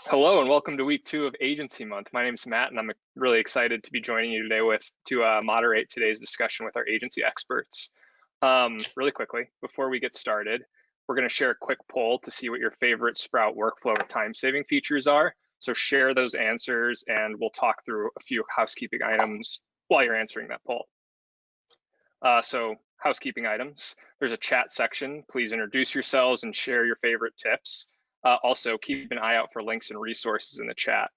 Hello and welcome to week 2 of Agency Month. My name is Matt and I'm really excited to be joining you today to moderate today's discussion with our agency experts. Really quickly, before we get started, we're going to share a quick poll to see what your favorite Sprout workflow or time-saving features are. So share those answers and we'll talk through a few housekeeping items while you're answering that poll. So housekeeping items, there's a chat section. Please introduce yourselves and share your favorite tips. Also, keep an eye out for links and resources in the chat.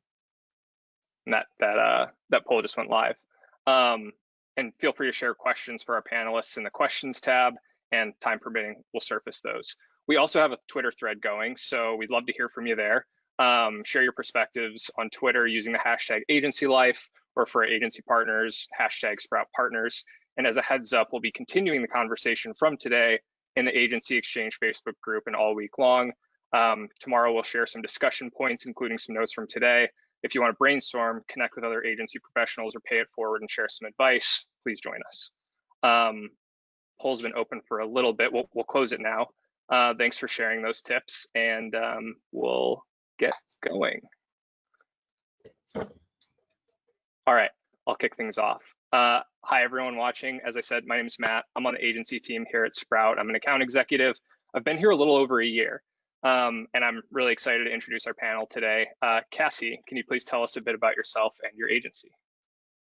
And that poll just went live. And feel free to share questions for our panelists in the questions tab, and time permitting, we'll surface those. We also have a Twitter thread going, so we'd love to hear from you there. Share your perspectives on Twitter using the hashtag AgencyLife, or for our agency partners, hashtag SproutPartners. And as a heads up, we'll be continuing the conversation from today in the Agency Exchange Facebook group and all week long. Tomorrow we'll share some discussion points, including some notes from today. If you want to brainstorm, connect with other agency professionals, or pay it forward and share some advice, please join us. Poll's been open for a little bit. We'll close it now. Thanks for sharing those tips, and we'll get going. All right, I'll kick things off. Hi, everyone watching. As I said, my name is Matt. I'm on the agency team here at Sprout. I'm an account executive. I've been here a little over a year. And I'm really excited to introduce our panel today. Cassie, can you please tell us a bit about yourself and your agency?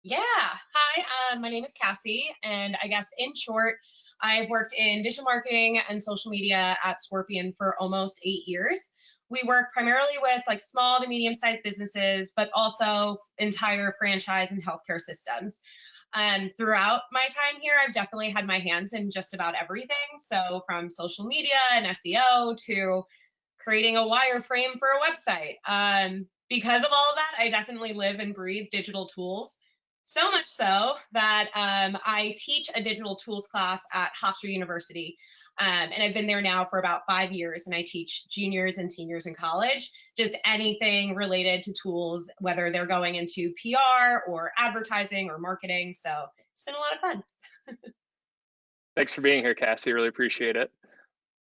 Yeah, hi, my name is Cassie, and I guess in short, I've worked in digital marketing and social media at Scorpion for almost 8 years. We work primarily with like small to medium-sized businesses, but also entire franchise and healthcare systems. Throughout my time here, I've definitely had my hands in just about everything. So from social media and SEO to creating a wireframe for a website. Because of all of that, I definitely live and breathe digital tools. So much so that I teach a digital tools class at Hofstra University. And I've been there now for about 5 years, and I teach juniors and seniors in college, just anything related to tools, whether they're going into PR or advertising or marketing. So it's been a lot of fun. Thanks for being here, Cassie. Really appreciate it.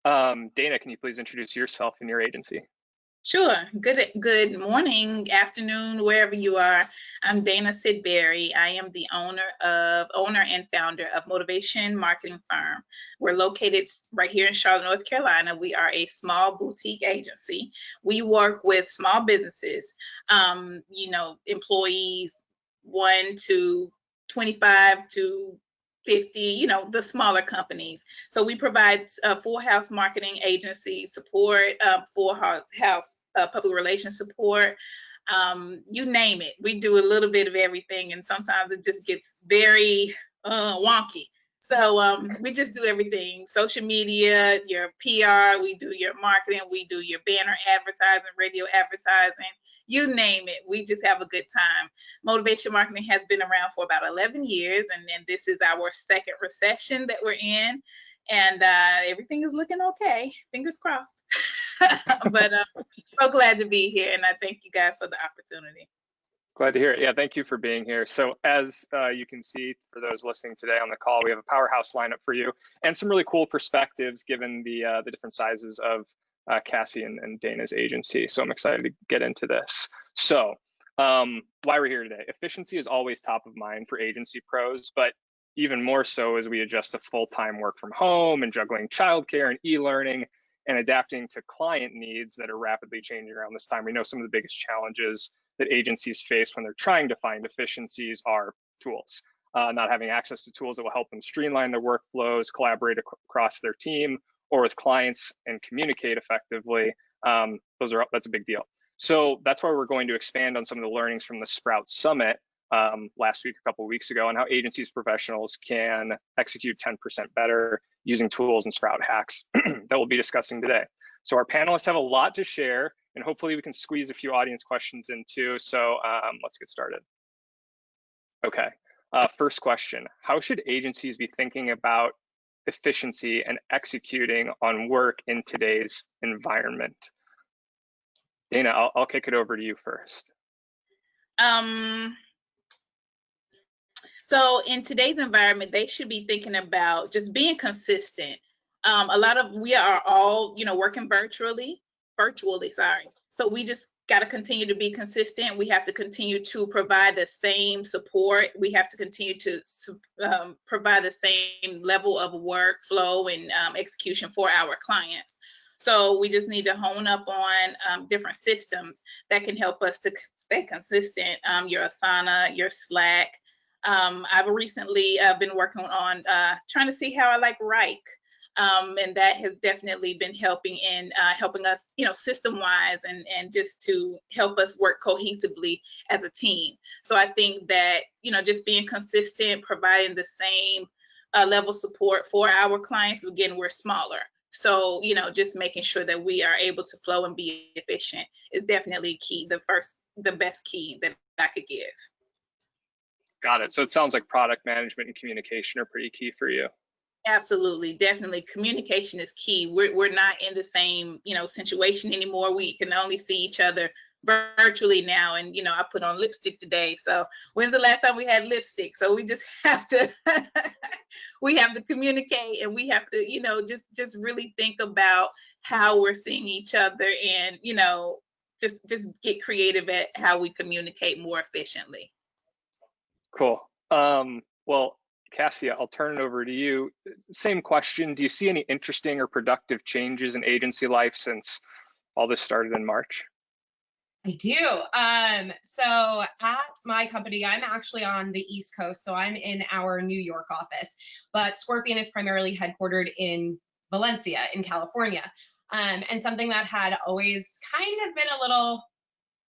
Dana, can you please introduce yourself and your agency? Sure. Good morning, afternoon, wherever you are. I'm Dana Sidbury. I am the owner and founder of Motivation Marketing Firm. We're located right here in Charlotte, North Carolina. We are a small boutique agency. We work with small businesses, employees 1 to 25 to 50, the smaller companies. So we provide full house marketing agency support, full house public relations support, you name it. We do a little bit of everything, and sometimes it just gets very wonky. So we just do everything. Social media, your PR, we do your marketing, we do your banner advertising, radio advertising, you name it. We just have a good time. Motivation Marketing has been around for about 11 years, and then this is our second recession that we're in, and everything is looking okay. Fingers crossed. But so glad to be here, and I thank you guys for the opportunity. Glad to hear it. Yeah, thank you for being here. So as you can see, for those listening today on the call, we have a powerhouse lineup for you and some really cool perspectives given the different sizes of Cassie and Dana's agency. So I'm excited to get into this. So why we're here today. Efficiency is always top of mind for agency pros, but even more so as we adjust to full-time work from home and juggling childcare and e-learning and adapting to client needs that are rapidly changing around this time. We know some of the biggest challenges that agencies face when they're trying to find efficiencies are tools. Not having access to tools that will help them streamline their workflows, collaborate across their team or with clients, and communicate effectively. That's a big deal. So that's why we're going to expand on some of the learnings from the Sprout Summit last week, a couple of weeks ago, on how agencies professionals can execute 10% better using tools and Sprout hacks that we'll be discussing today. So our panelists have a lot to share, and hopefully we can squeeze a few audience questions in too. So let's get started. Okay, first question. How should agencies be thinking about efficiency and executing on work in today's environment? Dana, I'll kick it over to you first. So in today's environment, they should be thinking about just being consistent. We are all, working virtually, sorry. So we just got to continue to be consistent. We have to continue to provide the same support. We have to continue to provide the same level of workflow and execution for our clients. So we just need to hone up on different systems that can help us to stay consistent. Your Asana, your Slack. I've recently been working on trying to see how I like Wrike. And that has definitely been helping in helping us, system-wise and just to help us work cohesively as a team. So I think that, just being consistent, providing the same level of support for our clients. Again, we're smaller. So, just making sure that we are able to flow and be efficient is definitely key, the best key that I could give. Got it. So it sounds like product management and communication are pretty key for you. Absolutely, definitely. Communication is key. We're not in the same, situation anymore. We can only see each other virtually now. And, I put on lipstick today. So when's the last time we had lipstick? So we just have to, we have to communicate, and we have to, just really think about how we're seeing each other, and, just get creative at how we communicate more efficiently. Cool. Well, Cassia, I'll turn it over to you. Same question. Do you see any interesting or productive changes in agency life since all this started in March? I do. So at my company, I'm actually on the East Coast, so I'm in our New York office, but Scorpion is primarily headquartered in Valencia in California. And something that had always kind of been a little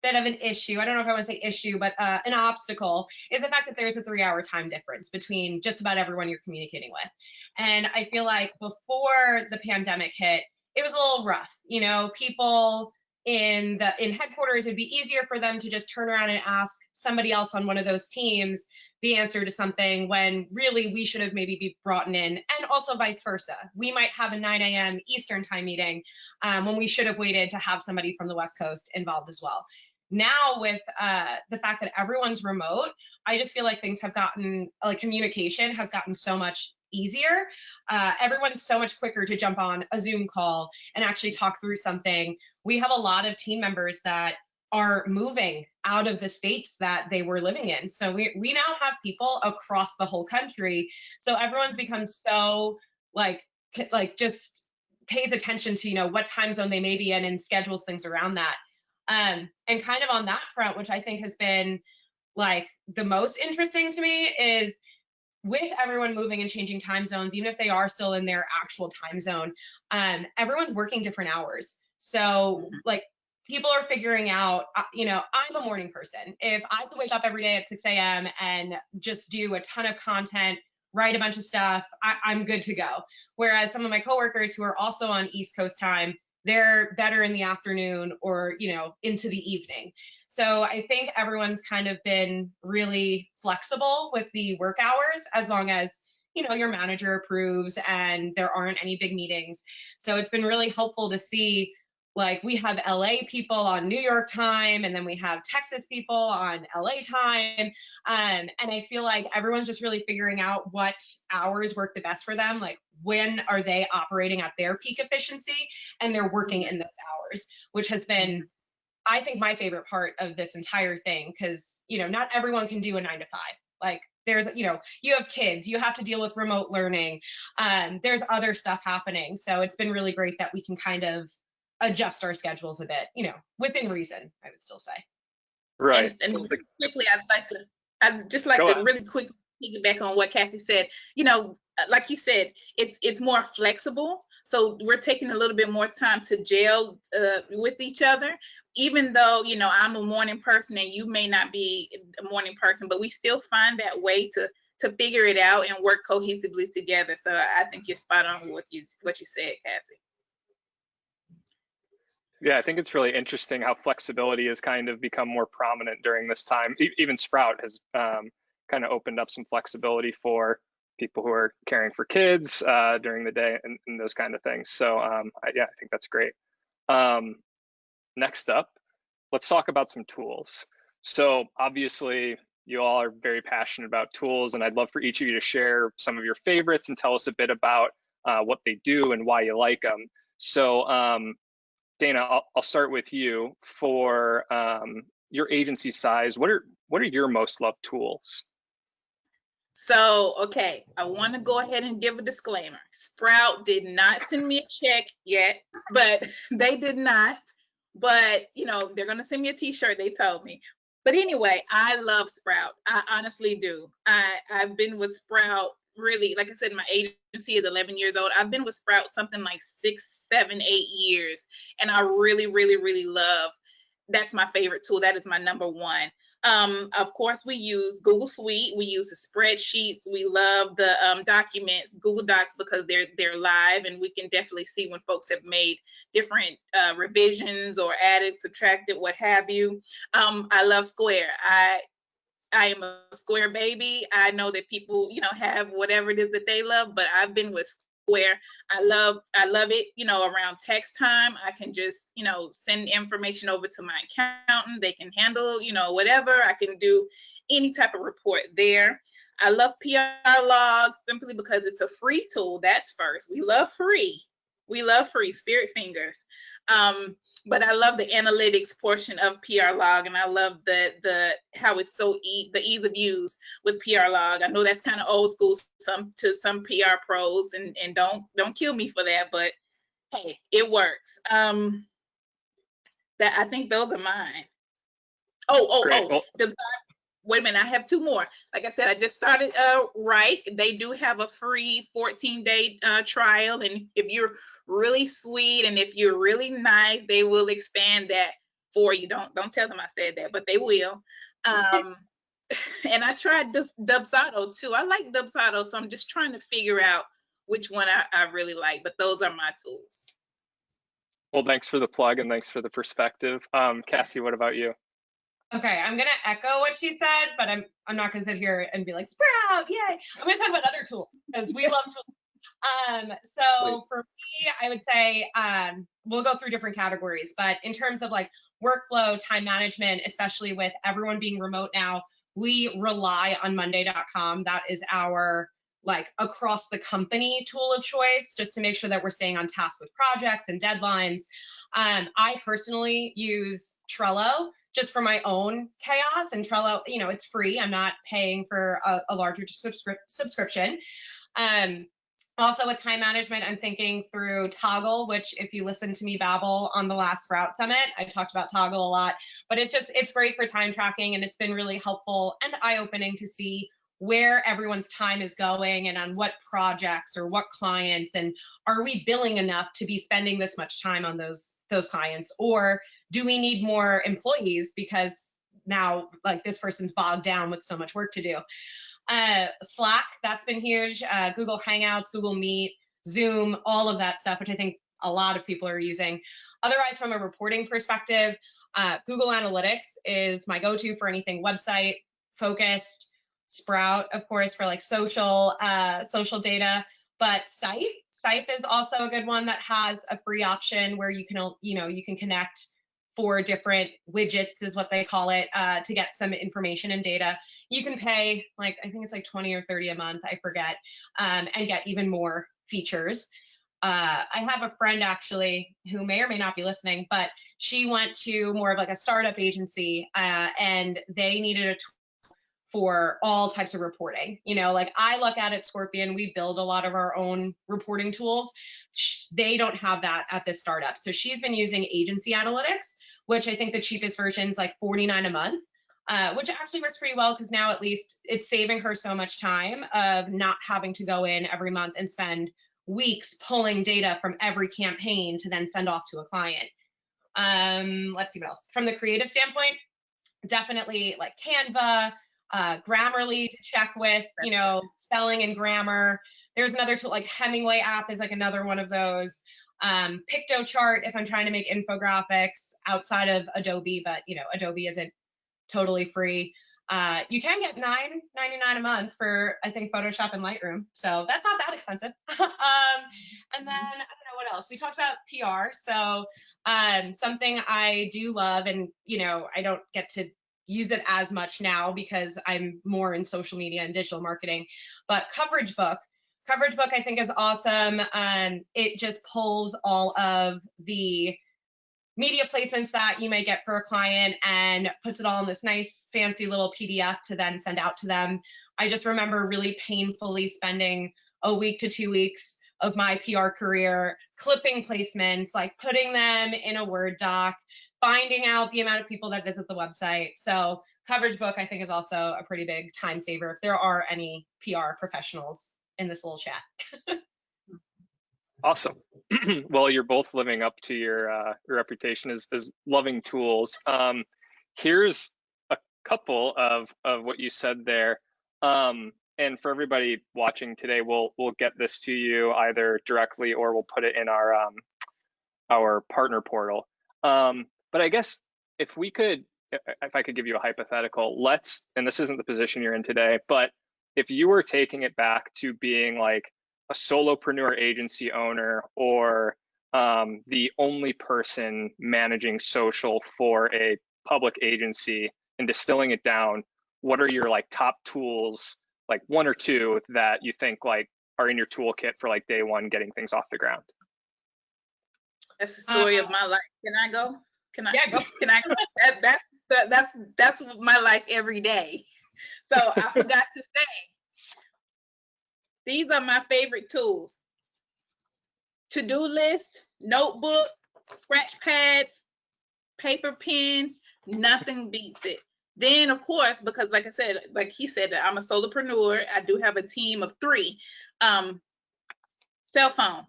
bit of an issue, I don't know if I want to say issue, but an obstacle, is the fact that there's a 3-hour time difference between just about everyone you're communicating with. And I feel like before the pandemic hit, it was a little rough. People in headquarters, it'd be easier for them to just turn around and ask somebody else on one of those teams the answer to something, when really we should have maybe be brought in, and also vice versa. We might have a 9 a.m. Eastern time meeting when we should have waited to have somebody from the West Coast involved as well. Now with the fact that everyone's remote, I just feel like things have gotten, communication has gotten so much easier. Everyone's so much quicker to jump on a Zoom call and actually talk through something. We have a lot of team members that are moving out of the states that they were living in. So we now have people across the whole country. So everyone's become so just pays attention to, what time zone they may be in and schedules things around that. And kind of on that front, which I think has been the most interesting to me, is with everyone moving and changing time zones, even if they are still in their actual time zone, everyone's working different hours. So people are figuring out, I'm a morning person. If I could wake up every day at 6 a.m. and just do a ton of content, write a bunch of stuff, I'm good to go. Whereas some of my coworkers who are also on East Coast time, they're better in the afternoon or, into the evening. So I think everyone's kind of been really flexible with the work hours, as long as, your manager approves and there aren't any big meetings. So it's been really helpful to see, we have LA people on New York time, and then we have Texas people on LA time. And I feel like everyone's just really figuring out what hours work the best for them. When are they operating at their peak efficiency, and they're working in those hours, which has been, I think, my favorite part of this entire thing. Because, not everyone can do a 9 to 5. There's, you have kids, you have to deal with remote learning. There's other stuff happening. So it's been really great that we can kind of adjust our schedules a bit, within reason, I would still say. Right. And quickly, I'd just like to really quickly piggyback on what Cassie said. Like you said, it's more flexible. So we're taking a little bit more time to gel with each other, even though, I'm a morning person and you may not be a morning person, but we still find that way to figure it out and work cohesively together. So I think you're spot on with what you said, Cassie. Yeah, I think it's really interesting how flexibility has kind of become more prominent during this time. Even Sprout has kind of opened up some flexibility for people who are caring for kids during the day and those kind of things. So yeah, I think that's great. Next up, let's talk about some tools. So obviously, you all are very passionate about tools, and I'd love for each of you to share some of your favorites and tell us a bit about what they do and why you like them. So Dana, I'll start with you for your agency size. What are your most loved tools? So, okay, I want to go ahead and give a disclaimer. Sprout did not send me a check yet, but they did not. But, you know, they're going to send me a t-shirt, they told me. But anyway, I love Sprout. I honestly do. I've been with Sprout really, like I said, my agency is 11 years old. I've been with Sprout something like 6, 7, 8 years. And I really, really, really love, that's my favorite tool. That is my number one. Of course, we use Google Suite. We use the spreadsheets. We love the documents, Google Docs, because they're live, and we can definitely see when folks have made different revisions or added, subtracted, what have you. I love Square. I am a Square baby. I know that people, you know, have whatever it is that they love, but I've been with Square. I love it, you know, around tax time. I can just, you know, send information over to my accountant. They can handle, you know, whatever. I can do any type of report there. I love PR Log simply because it's a free tool. That's first. We love free. We love free, spirit fingers. But I love the analytics portion of PR Log, and I love the how it's so the ease of use with PR Log. I know that's kind of old school to some PR pros, and don't kill me for that, but hey, it works. That I think those are mine. Wait a minute, I have two more. Like I said, I just started Wrike. They do have a free 14-day trial, and if you're really sweet and if you're really nice, they will expand that for you. Don't tell them I said that, but they will. And I tried Dubsado too. I like Dubsado, so I'm just trying to figure out which one I really like, but those are my tools. Well, thanks for the plug and thanks for the perspective. Cassie, what about you? Okay, I'm gonna echo what she said, but I'm not gonna sit here and be like, Sprout, yay! I'm gonna talk about other tools because we love tools. So Please. for me, I would say we'll go through different categories, but in terms of like workflow, time management, especially with everyone being remote now, we rely on Monday.com. That is our like across the company tool of choice, just to make sure that we're staying on task with projects and deadlines. I personally use Trello just for my own chaos, and Trello, you know, it's free. I'm not paying for a larger subscription. Also with time management, I'm thinking through Toggl, which if you listen to me babble on the last Sprout Summit, I talked about Toggl a lot, but it's great for time tracking, and it's been really helpful and eye-opening to see where everyone's time is going and on what projects or what clients, and are we billing enough to be spending this much time on those clients, or do we need more employees because now like this person's bogged down with so much work to do. Slack, that's been huge. Google Hangouts, Google Meet, Zoom, all of that stuff, which I think a lot of people are using. Otherwise, from a reporting perspective, Google Analytics is my go-to for anything website focused. Sprout, of course, for like social data, but Sipe is also a good one that has a free option where you can, you can connect 4 different widgets is what they call it, to get some information and data. You can pay like, I think it's like 20 or 30 a month, I forget, and get even more features. I have a friend actually who may or may not be listening, but she went to more of like a startup agency, and they needed a tool for all types of reporting. You know, like I look at Scorpion, we build a lot of our own reporting tools. They don't have that at this startup. So she's been using Agency Analytics, which I think the cheapest version is like $49 a month, which actually works pretty well because now at least it's saving her so much time of not having to go in every month and spend weeks pulling data from every campaign to then send off to a client. Let's see what else. From the creative standpoint, definitely like Canva, Grammarly to check with, you know, spelling and grammar. There's another tool like Hemingway app is like another one of those. Pictochart if I'm trying to make infographics outside of Adobe, but you know, Adobe isn't totally free. You can get $9.99 a month for I think Photoshop and Lightroom, so that's not that expensive. And then I don't know what else. We talked about PR, so something I do love, and you know, I don't get to use it as much now because I'm more in social media and digital marketing, but Coverage Book I think is awesome. It just pulls all of the media placements that you may get for a client and puts it all in this nice fancy little PDF to then send out to them. I just remember really painfully spending a week to 2 weeks of my PR career clipping placements, like putting them in a Word doc, finding out the amount of people that visit the website. So Coverage Book, I think, is also a pretty big time saver if there are any PR professionals in this little chat. Awesome. Well, you're both living up to your reputation as loving tools. Here's a couple of what you said there. And for everybody watching today, we'll get this to you either directly or we'll put it in our partner portal. But I guess if I could give you a hypothetical, and this isn't the position you're in today, but if you were taking it back to being like a solopreneur agency owner or the only person managing social for a public agency and distilling it down, what are your like top tools, like one or two that you think like are in your toolkit for like day one getting things off the ground? That's the story of my life. Can I go? Yeah, go. Can I go? That's my life every day. So I forgot to say, these are my favorite tools. To-do list, notebook, scratch pads, paper pen, nothing beats it. Then, of course, because like I said, like he said, I'm a solopreneur. I do have a team of 3. Cell phone.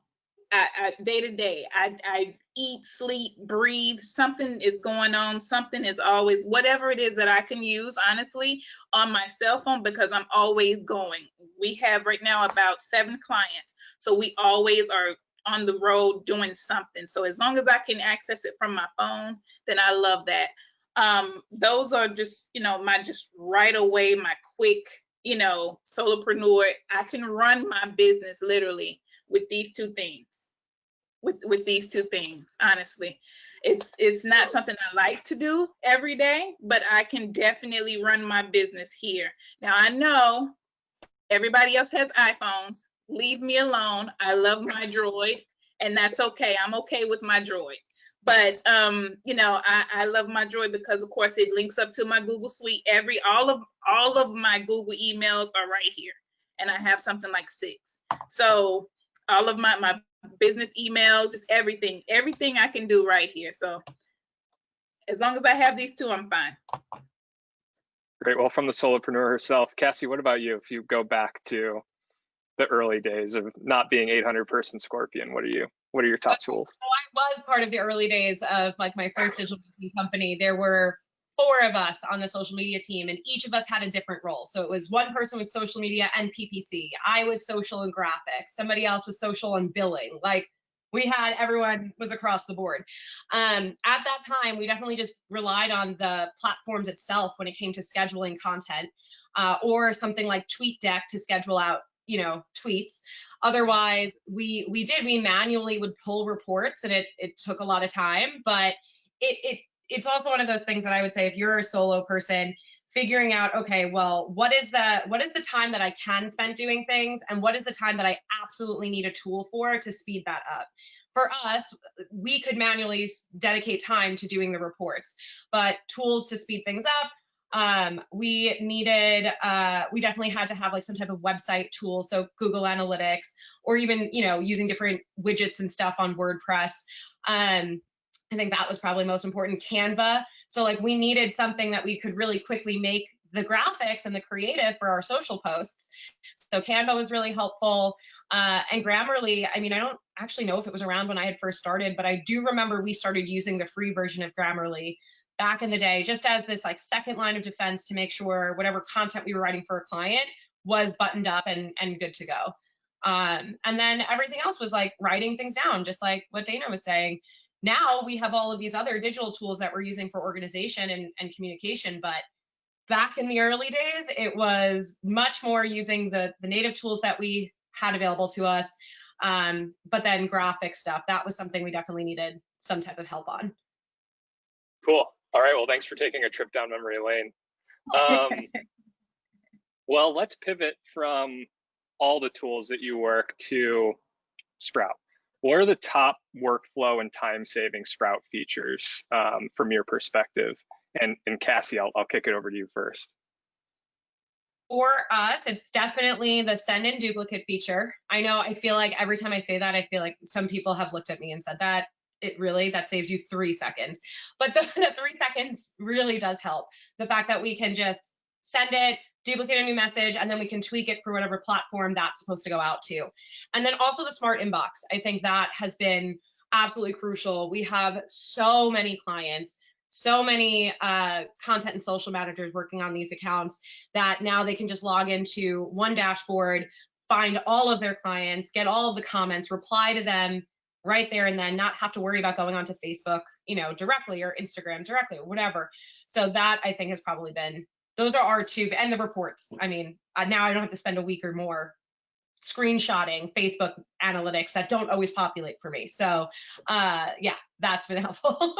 I day to day, I eat, sleep, breathe. Something is going on. Something is always, whatever it is that I can use, honestly, on my cell phone, because I'm always going. We have right now about 7 clients. So we always are on the road doing something. So as long as I can access it from my phone, then I love that. Those are just, my just right away, my quick, solopreneur. I can run my business literally with these 2 things. With these 2 things, honestly, it's not something I like to do every day, but I can definitely run my business here. Now I know everybody else has iPhones. Leave me alone. I love my Droid, and that's okay. I'm okay with my Droid. But I love my Droid because, of course, it links up to my Google Suite. All of my Google emails are right here, and I have something like 6. So all of my business emails, just everything I can do right here. So as long as I have these 2, I'm fine. Great. Well, from the solopreneur herself, Cassie, what about you? If you go back to the early days of not being 800-person Scorpion, what are your top tools? So I was part of the early days of like my first digital marketing company. There were 4 of us on the social media team, and each of us had a different role. So it was one person with social media and PPC. I was social and graphics. Somebody else was social and billing. Like everyone was across the board. At that time, we definitely just relied on the platforms itself when it came to scheduling content, or something like TweetDeck to schedule out, tweets. Otherwise, we manually would pull reports, and it took a lot of time, but it's also one of those things that I would say, if you're a solo person, figuring out, okay, well, what is the time that I can spend doing things, and what is the time that I absolutely need a tool for to speed that up? For us, we could manually dedicate time to doing the reports, but tools to speed things up, we definitely had to have like some type of website tool, so Google Analytics, or even using different widgets and stuff on WordPress. I think that was probably most important. Canva. So like we needed something that we could really quickly make the graphics and the creative for our social posts. So Canva was really helpful. And Grammarly, I mean, I don't actually know if it was around when I had first started, but I do remember we started using the free version of Grammarly back in the day, just as this like second line of defense to make sure whatever content we were writing for a client was buttoned up and good to go. And then everything else was like writing things down, just like what Dana was saying. Now we have all of these other digital tools that we're using for organization and communication, but back in the early days, it was much more using the native tools that we had available to us. But then graphic stuff, that was something we definitely needed some type of help on. Cool. All right. Well, thanks for taking a trip down memory lane. Well, let's pivot from all the tools that you work to Sprout. what are the top workflow and time-saving Sprout features from your perspective? And Cassie, I'll kick it over to you first. For us, it's definitely the send and duplicate feature. I know, I feel like every time I say that, I feel like some people have looked at me and said that that saves you 3 seconds. But the 3 seconds really does help. The fact that we can just send it, duplicate a new message, and then we can tweak it for whatever platform that's supposed to go out to. And then also the smart inbox. I think that has been absolutely crucial. We have so many clients, so many content and social managers working on these accounts that now they can just log into one dashboard, find all of their clients, get all of the comments, reply to them right there and then, not have to worry about going onto Facebook, directly, or Instagram directly, or whatever. So that, I think, has probably been, those are our two, and the reports. I mean, now I don't have to spend a week or more screenshotting Facebook analytics that don't always populate for me. So yeah, that's been helpful.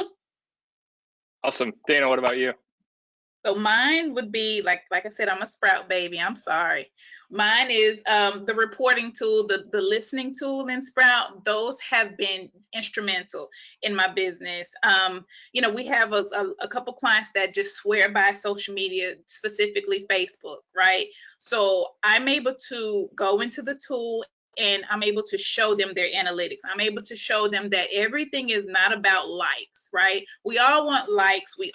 Awesome. Dana, what about you? So mine would be like I said, I'm a Sprout baby. I'm sorry. Mine is the reporting tool, the listening tool in Sprout. Those have been instrumental in my business. We have a couple clients that just swear by social media, specifically Facebook, right? So I'm able to go into the tool and I'm able to show them their analytics. I'm able to show them that everything is not about likes, right? We all want likes. We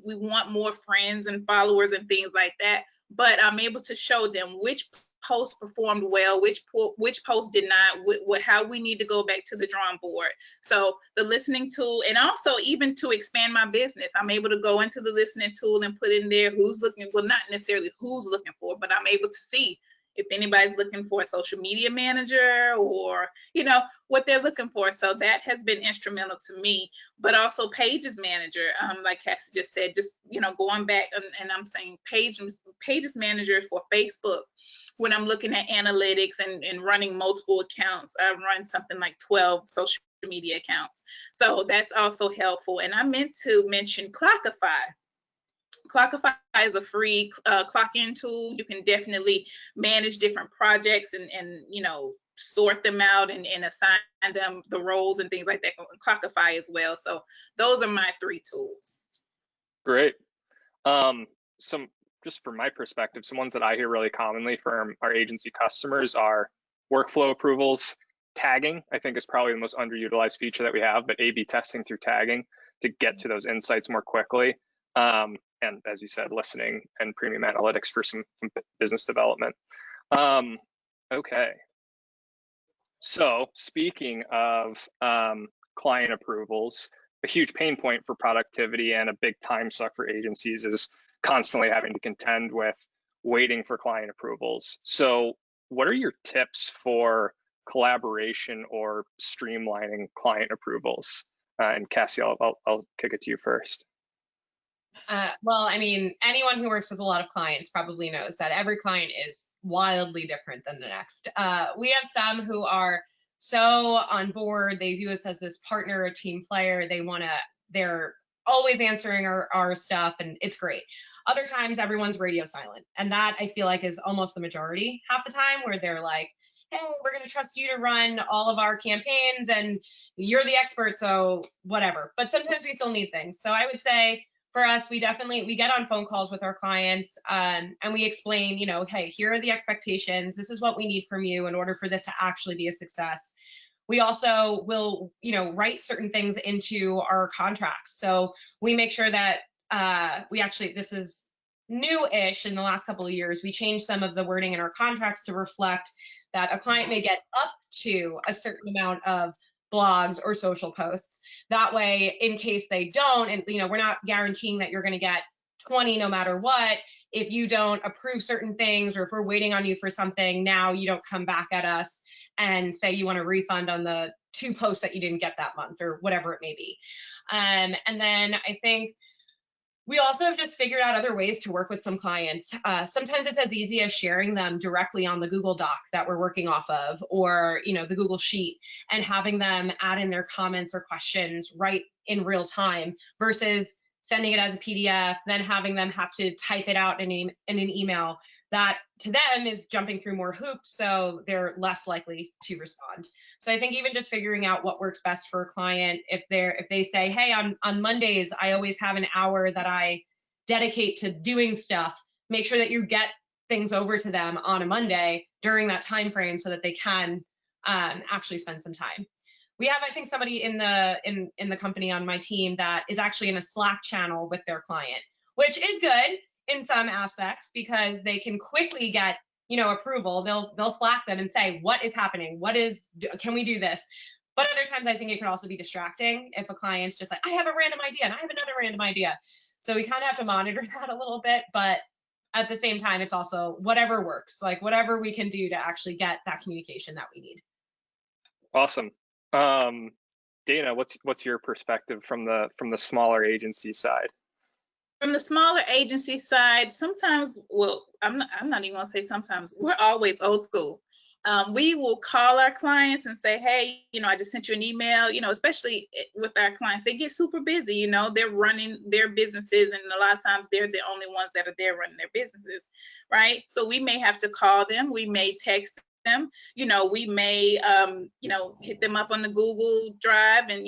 want more friends and followers and things like that. But I'm able to show them which post performed well, which post did not, how we need to go back to the drawing board. So the listening tool, and also even to expand my business, I'm able to go into the listening tool and put in there who's looking, well, not necessarily who's looking for, but I'm able to see if anybody's looking for a social media manager or, what they're looking for. So that has been instrumental to me, but also Pages Manager, like Cassie just said, just, going back and I'm saying Pages Manager for Facebook. When I'm looking at analytics and running multiple accounts, I run something like 12 social media accounts. So that's also helpful. And I meant to mention Clockify. Clockify is a free clock-in tool. You can definitely manage different projects and sort them out and assign them the roles and things like that. Clockify as well. So those are my 3 tools. Great. Just from my perspective, some ones that I hear really commonly from our agency customers are workflow approvals. Tagging, I think, is probably the most underutilized feature that we have, but A/B testing through tagging to get to those insights more quickly. And as you said, listening and premium analytics for some business development. Okay. So speaking of client approvals, a huge pain point for productivity and a big time suck for agencies is constantly having to contend with waiting for client approvals. So what are your tips for collaboration or streamlining client approvals? And Cassie, I'll kick it to you first. Well, I mean, anyone who works with a lot of clients probably knows that every client is wildly different than the next. We have some who are so on board, they view us as this partner, a team player. They're always answering our stuff, and it's great. Other times, everyone's radio silent, and that I feel like is almost the majority half the time, where they're like, hey, we're going to trust you to run all of our campaigns, and you're the expert, so whatever. But sometimes we still need things. So I would say, for us, we get on phone calls with our clients and we explain, hey, here are the expectations. This is what we need from you in order for this to actually be a success. We also will, write certain things into our contracts. So we make sure that this is new-ish in the last couple of years. We changed some of the wording in our contracts to reflect that a client may get up to a certain amount of blogs or social posts. That way, in case they don't, and we're not guaranteeing that you're going to get 20 no matter what. If you don't approve certain things, or if we're waiting on you for something, now you don't come back at us and say you want a refund on the 2 posts that you didn't get that month, or whatever it may be. And then I think we also have just figured out other ways to work with some clients. Sometimes it's as easy as sharing them directly on the Google Doc that we're working off of, or the Google Sheet, and having them add in their comments or questions right in real time, versus sending it as a PDF, then having them have to type it out in an email. that to them is jumping through more hoops, so they're less likely to respond. So I think even just figuring out what works best for a client, if they say, hey, on Mondays I always have an hour that I dedicate to doing stuff, make sure that you get things over to them on a Monday during that time frame so that they can actually spend some time. We have, I think, somebody in the company on my team that is actually in a Slack channel with their client, which is good in some aspects because they can quickly get, approval. They'll Slack them and say, what is happening? Can we do this? But other times I think it can also be distracting if a client's just like, I have a random idea and I have another random idea. So we kind of have to monitor that a little bit, but at the same time, it's also whatever works, like whatever we can do to actually get that communication that we need. Awesome. Dana, what's your perspective from the smaller agency side? From the smaller agency side, sometimes, well, I'm not even gonna say sometimes, we're always old school. We will call our clients and say, hey, I just sent you an email, especially with our clients, they get super busy, they're running their businesses, and a lot of times they're the only ones that are there running their businesses, right? So we may have to call them, we may text them, we may, hit them up on the Google Drive and,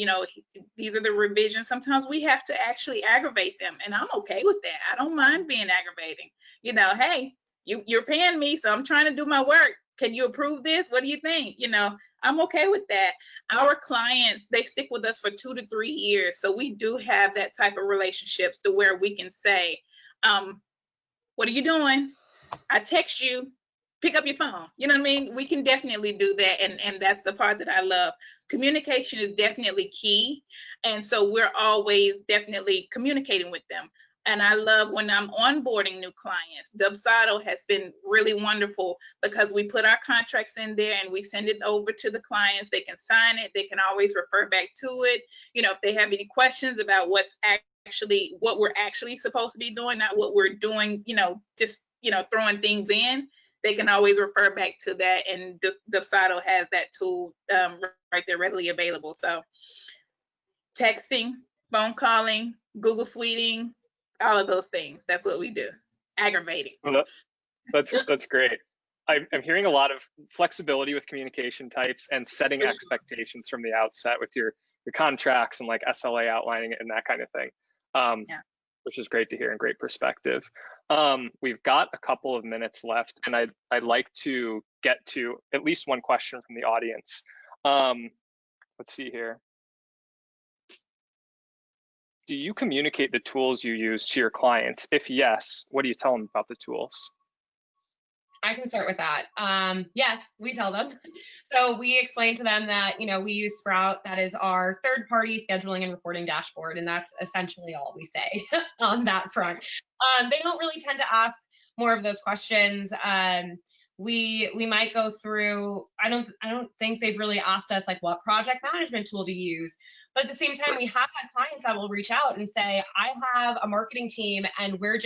these are the revisions. Sometimes we have to actually aggravate them, and I'm okay with that. I don't mind being aggravating. Hey, you're paying me, so I'm trying to do my work. Can you approve this? What do you think? I'm okay with that. Our clients, they stick with us for 2 to 3 years. So we do have that type of relationships to where we can say, what are you doing? I text you, pick up your phone. You know what I mean? We can definitely do that. And that's the part that I love. Communication is definitely key. And so we're always definitely communicating with them. And I love when I'm onboarding new clients. Dubsado has been really wonderful because we put our contracts in there and we send it over to the clients. They can sign it. They can always refer back to it. If they have any questions about what we're actually supposed to be doing, not what we're doing, just, throwing things in, they can always refer back to that. And Dubsado has that tool right there readily available. So texting, phone calling, Google Suiting, all of those things. That's what we do. Aggravating. Well, that's great. I'm hearing a lot of flexibility with communication types and setting expectations from the outset with your contracts and like SLA outlining it and that kind of thing, which is great to hear and great perspective. We've got a couple of minutes left, and I'd like to get to at least one question from the audience. Let's see here. Do you communicate the tools you use to your clients? If yes, what do you tell them about the tools? I can start with that. Yes, we tell them. So we explain to them that, we use Sprout. That is our third-party scheduling and reporting dashboard. And that's essentially all we say on that front. They don't really tend to ask more of those questions. We might go through, I don't think they've really asked us like what project management tool to use. But at the same time, we have had clients that will reach out and say, I have a marketing team and we're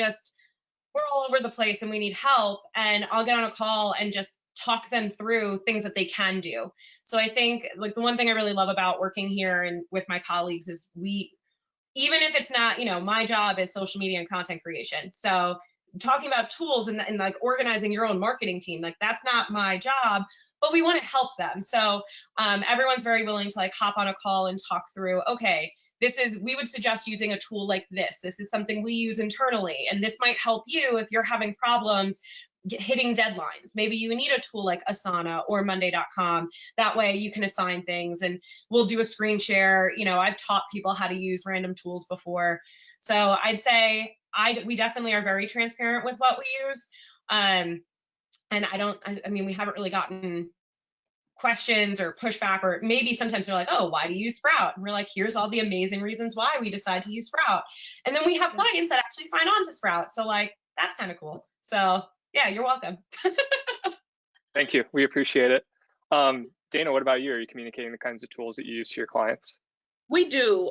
all over the place and we need help. And I'll get on a call and just talk them through things that they can do. So I think like the one thing I really love about working here and with my colleagues is even if it's not, my job is social media and content creation. So talking about tools and like organizing your own marketing team, like that's not my job, but we want to help them. So everyone's very willing to like hop on a call and talk through, okay, we would suggest using a tool like this. This is something we use internally, and this might help you if you're having problems hitting deadlines. Maybe you need a tool like Asana or Monday.com. That way you can assign things, and we'll do a screen share. I've taught people how to use random tools before. So I'd say we definitely are very transparent with what we use. And we haven't really gotten questions or pushback, or maybe sometimes they're like, oh, why do you use Sprout? And we're like, here's all the amazing reasons why we decide to use Sprout. And then we have clients that actually sign on to Sprout. So like, that's kind of cool. So yeah, you're welcome. Thank you. We appreciate it. Dana, what about you? Are you communicating the kinds of tools that you use to your clients? We do.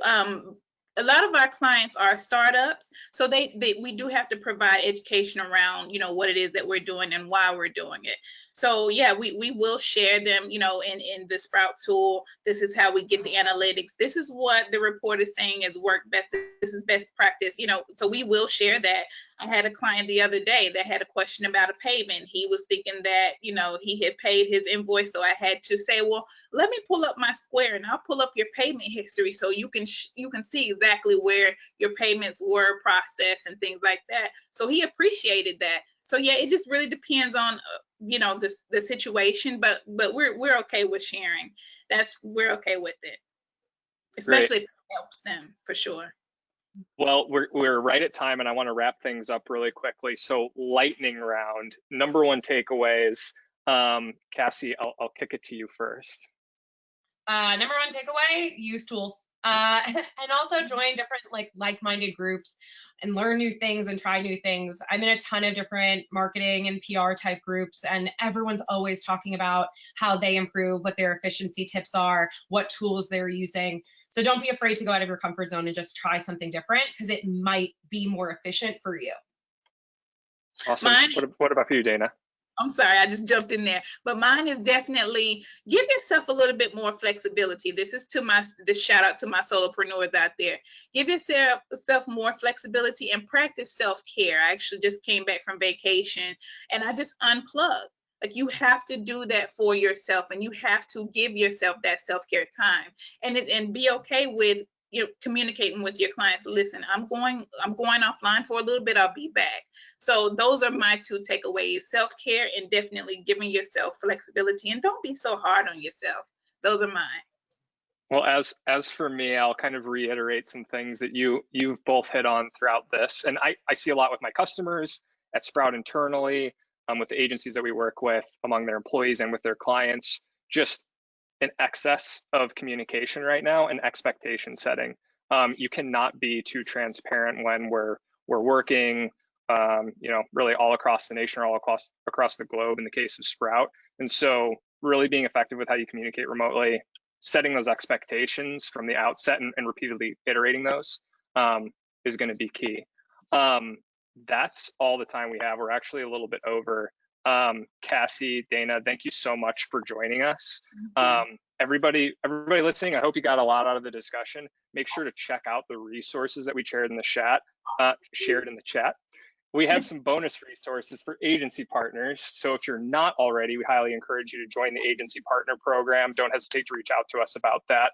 a lot of our clients are startups, so we do have to provide education around, what it is that we're doing and why we're doing it. So yeah, we will share them, in the Sprout tool. This is how we get the analytics. This is what the report is saying is work best. This is best practice, so we will share that. I had a client the other day that had a question about a payment. He was thinking that, he had paid his invoice, so I had to say, well, let me pull up my Square and I'll pull up your payment history so you can see exactly where your payments were processed and things like that. So he appreciated that. So yeah, it just really depends on the situation, but we're okay with sharing. We're okay with it, especially if it helps them, for sure. Well, we're right at time, and I want to wrap things up really quickly. So lightning round, number one takeaways. Cassie, I'll kick it to you first. Number one takeaway: use tools, and also join different like-minded groups and learn new things and try new things. I'm in a ton of different marketing and PR type groups, and everyone's always talking about how they improve, what their efficiency tips are, what tools they're using. So don't be afraid to go out of your comfort zone and just try something different, because it might be more efficient for you. Awesome. What about you, Dana? I'm sorry, I just jumped in there. But mine is definitely give yourself a little bit more flexibility. This is the shout out to my solopreneurs out there. Give yourself more flexibility and practice self-care. I actually just came back from vacation and I just unplugged. Like, you have to do that for yourself, and you have to give yourself that self-care time, and be okay with communicating with your clients. Listen, I'm going offline for a little bit. I'll be back. So those are my two takeaways: self-care and definitely giving yourself flexibility, and don't be so hard on yourself. Those are mine. Well, as for me, I'll kind of reiterate some things that you've both hit on throughout this. And I see a lot with my customers at Sprout internally, with the agencies that we work with, among their employees and with their clients, just an excess of communication right now and expectation setting. You cannot be too transparent when we're working, really all across the nation or all across the globe in the case of Sprout. And so really being effective with how you communicate remotely, setting those expectations from the outset and repeatedly iterating those is going to be key. That's all the time we have. We're actually a little bit over. Cassie, Dana, thank you so much for joining us. Everybody listening, I hope you got a lot out of the discussion. Make sure to check out the resources that we shared in the chat. We have some bonus resources for agency partners. So if you're not already, we highly encourage you to join the agency partner program. Don't hesitate to reach out to us about that.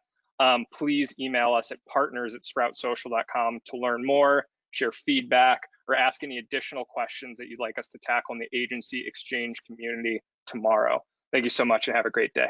Please email us at partners@sproutsocial.com to learn more, share feedback, or ask any additional questions that you'd like us to tackle in the agency exchange community tomorrow. Thank you so much and have a great day.